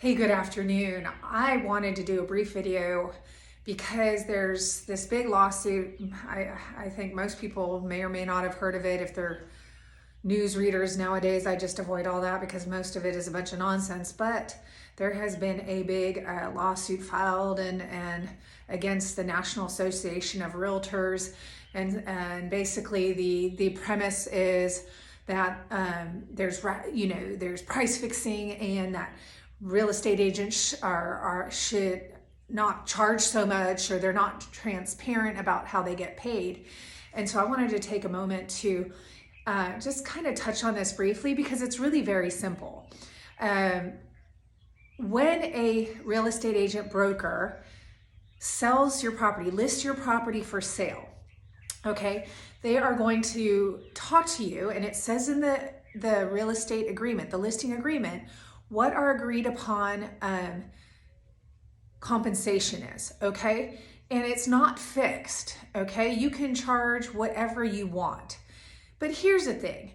Hey, good afternoon. I wanted to do a brief video because there's this big lawsuit. I think most people may or may not have heard of it. If they're news readers nowadays, I just avoid all that because most of it is a bunch of nonsense. But there has been a big lawsuit filed and against the National Association of Realtors. And basically the premise is that there's price fixing, and that real estate agents should not charge so much, or they're not transparent about how they get paid. And so I wanted to take a moment to just kind of touch on this briefly because it's really very simple. When a real estate agent broker sells your property, lists your property for sale, okay, they are going to talk to you, and it says in the real estate agreement, the listing agreement, what our agreed upon compensation is, okay? And it's not fixed, okay? You can charge whatever you want. But here's the thing.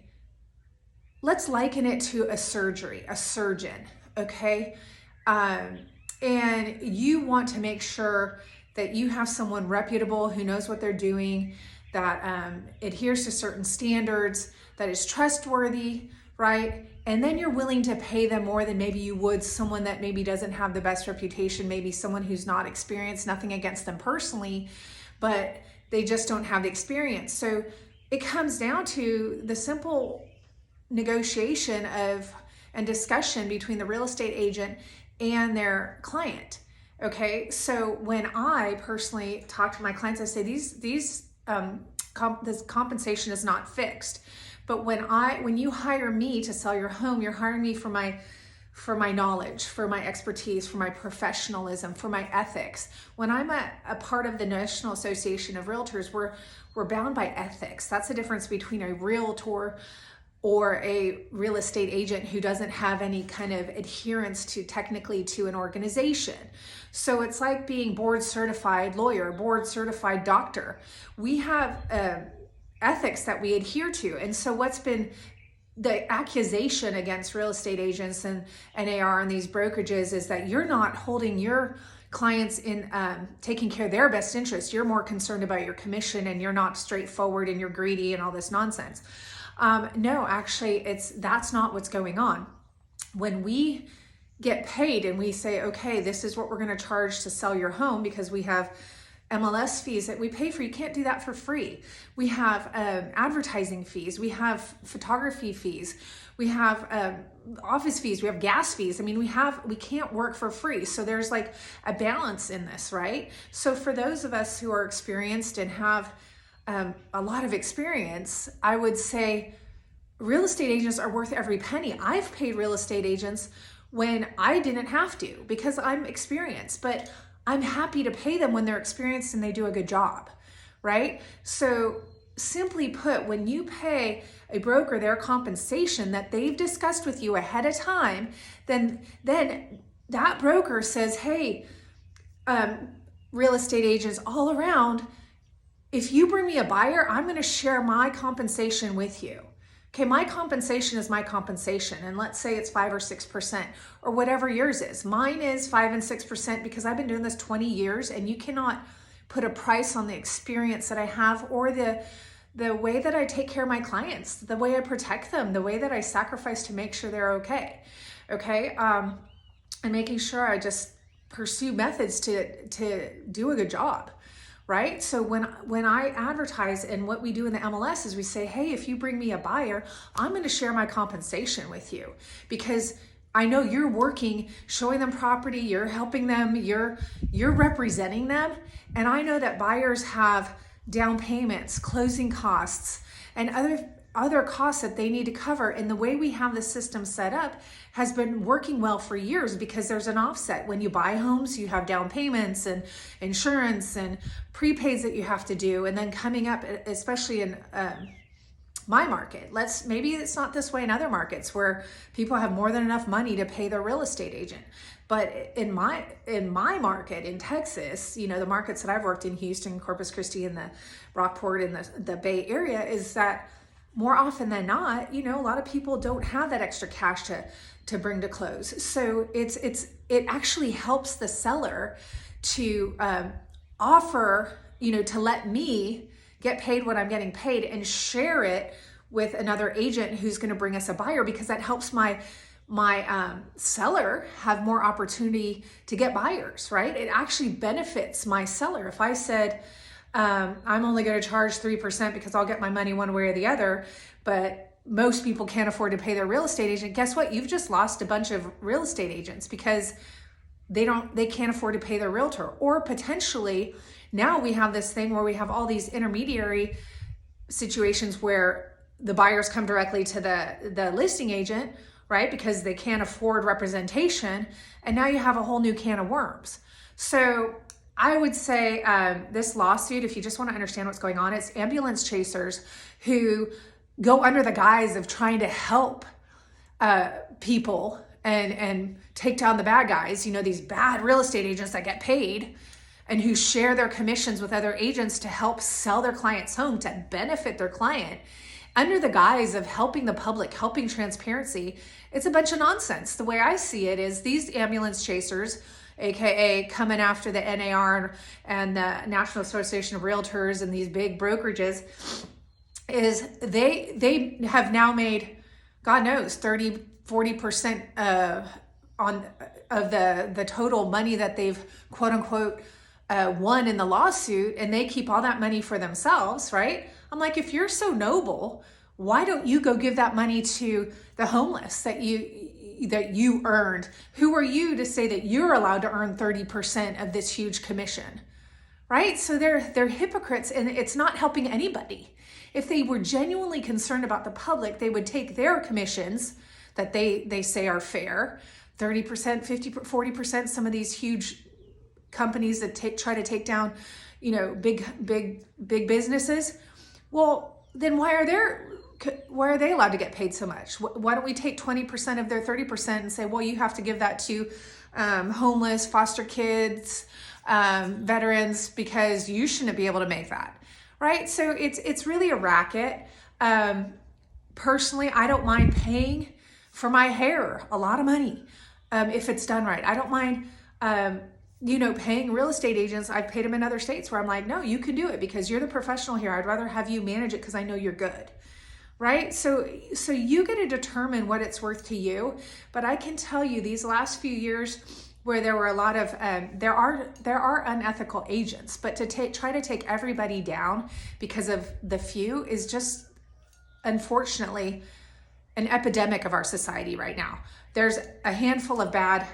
Let's liken it to a surgeon, okay? And you want to make sure that you have someone reputable who knows what they're doing, that adheres to certain standards, that is trustworthy, right? And then you're willing to pay them more than maybe you would someone that maybe doesn't have the best reputation, maybe someone who's not experienced, nothing against them personally, but they just don't have the experience. So it comes down to the simple negotiation and discussion between the real estate agent and their client. Okay, so when I personally talk to my clients, I say this compensation is not fixed. But when you hire me to sell your home, you're hiring me for my knowledge, for my expertise, for my professionalism, for my ethics. When I'm a part of the National Association of Realtors, we're bound by ethics. That's the difference between a realtor or a real estate agent who doesn't have any kind of adherence to an organization. So it's like being board certified lawyer, board certified doctor. We have ethics that we adhere to. And so what's been the accusation against real estate agents and NAR and these brokerages is that you're not holding your clients in taking care of their best interest. You're more concerned about your commission, and you're not straightforward, and you're greedy and all this nonsense. No, actually, that's not what's going on. When we get paid and we say, okay, this is what we're going to charge to sell your home, because we have MLS fees that we pay for. You can't do that for free. We have advertising fees. We have photography fees. We have office fees. We have gas fees. I mean, we can't work for free. So there's like a balance in this, right? So for those of us who are experienced and have a lot of experience, I would say real estate agents are worth every penny. I've paid real estate agents when I didn't have to because I'm experienced, but I'm happy to pay them when they're experienced and they do a good job, right? So simply put, when you pay a broker their compensation that they've discussed with you ahead of time, then that broker says, hey, real estate agents all around, if you bring me a buyer, I'm going to share my compensation with you. Okay, my compensation is my compensation, and let's say it's 5 or 6% or whatever yours is. Mine is 5 and 6% because I've been doing this 20 years, and you cannot put a price on the experience that I have or the way that I take care of my clients, the way I protect them, the way that I sacrifice to make sure they're okay. Okay, and making sure I just pursue methods to do a good job. Right? So when I advertise, and what we do in the MLS is we say, hey, if you bring me a buyer, I'm going to share my compensation with you, because I know you're working, showing them property, you're helping them, you're representing them. And I know that buyers have down payments, closing costs, and other costs that they need to cover. And the way we have the system set up has been working well for years, because there's an offset. When you buy homes, you have down payments and insurance and prepaids that you have to do. And then coming up, especially in my market, maybe it's not this way in other markets where people have more than enough money to pay their real estate agent. But in my market in Texas, the markets that I've worked in, Houston, Corpus Christi, and the Rockport and the Bay Area, is that more often than not, a lot of people don't have that extra cash to bring to close. So it actually helps the seller to offer, to let me get paid what I'm getting paid and share it with another agent who's going to bring us a buyer, because that helps my seller have more opportunity to get buyers, right? It actually benefits my seller. If I said, I'm only going to charge 3% because I'll get my money one way or the other, but most people can't afford to pay their real estate agent, guess what? You've just lost a bunch of real estate agents because they can't afford to pay their realtor. Or potentially now we have this thing where we have all these intermediary situations where the buyers come directly to the listing agent, right? Because they can't afford representation. And now you have a whole new can of worms. So I would say this lawsuit, if you just want to understand what's going on, it's ambulance chasers who go under the guise of trying to help people and take down the bad guys, these bad real estate agents that get paid and who share their commissions with other agents to help sell their client's home, to benefit their client under the guise of helping the public, helping transparency. It's a bunch of nonsense. The way I see it is these ambulance chasers, AKA coming after the NAR and the National Association of Realtors and these big brokerages, is they have now made, God knows, 30, 40% of the total money that they've quote unquote won in the lawsuit, and they keep all that money for themselves, right? I'm like, if you're so noble, why don't you go give that money to the homeless that you earned? Who are you to say that you're allowed to earn 30% of this huge commission, right? So they're hypocrites, and it's not helping anybody. If they were genuinely concerned about the public, they would take their commissions that they say are fair, 30%, 50%, 40%, some of these huge companies that try to take down, big businesses. Well, then why are they allowed to get paid so much? Why don't we take 20% of their 30% and say, well, you have to give that to homeless, foster kids, veterans, because you shouldn't be able to make that. Right? So it's really a racket. Personally, I don't mind paying for my hair a lot of money if it's done right. I don't mind, paying real estate agents. I've paid them in other states where I'm like, no, you can do it because you're the professional here. I'd rather have you manage it because I know you're good. Right? So you get to determine what it's worth to you. But I can tell you these last few years, where there were a lot of, there are unethical agents, but to try to take everybody down because of the few is just, unfortunately, an epidemic of our society right now. There's a handful of bad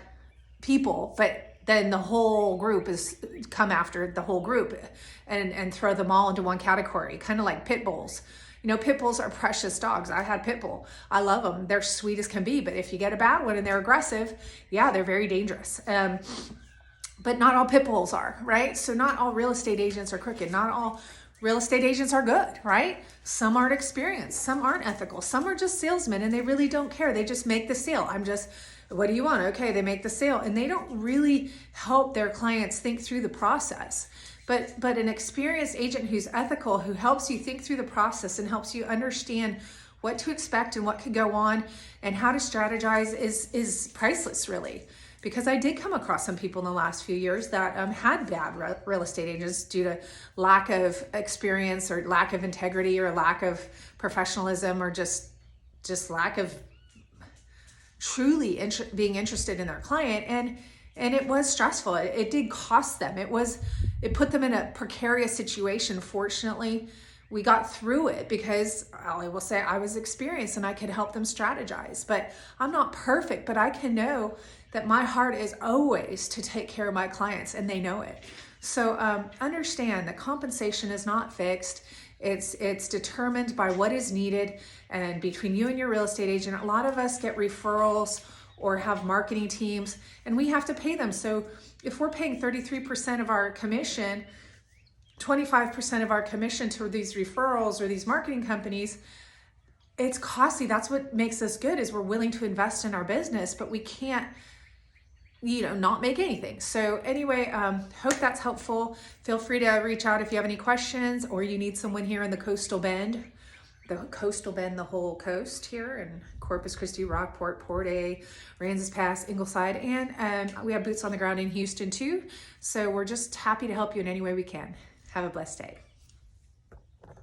people, but then the whole group is come after the whole group and throw them all into one category, kind of like pit bulls. Pit bulls are precious dogs. I had pit bull. I love them. They're sweet as can be. But if you get a bad one and they're aggressive, yeah, they're very dangerous. But not all pit bulls are, right? So not all real estate agents are crooked. Not all real estate agents are good, right? Some aren't experienced. Some aren't ethical. Some are just salesmen and they really don't care. They just make the sale. What do you want? Okay, they make the sale. And they don't really help their clients think through the process. But an experienced agent who's ethical, who helps you think through the process and helps you understand what to expect and what could go on and how to strategize is priceless, really. Because I did come across some people in the last few years that had bad real estate agents due to lack of experience or lack of integrity or lack of professionalism or just lack of truly being interested in their client. And it was stressful. It did cost them. It put them in a precarious situation. Fortunately, we got through it because I will say I was experienced and I could help them strategize. But I'm not perfect, but I can know that my heart is always to take care of my clients, and they know it. So understand that compensation is not fixed. It's determined by what is needed, and between you and your real estate agent, a lot of us get referrals or have marketing teams, and we have to pay them. So if we're paying 33% of our commission, 25% of our commission to these referrals or these marketing companies, it's costly. That's what makes us good, is we're willing to invest in our business, but we can't, not make anything. So anyway, hope that's helpful. Feel free to reach out if you have any questions or you need someone here in the Coastal Bend the coastal bend, the whole coast here in Corpus Christi, Rockport, Port A, Aransas Pass, Ingleside, and we have boots on the ground in Houston too. So we're just happy to help you in any way we can. Have a blessed day.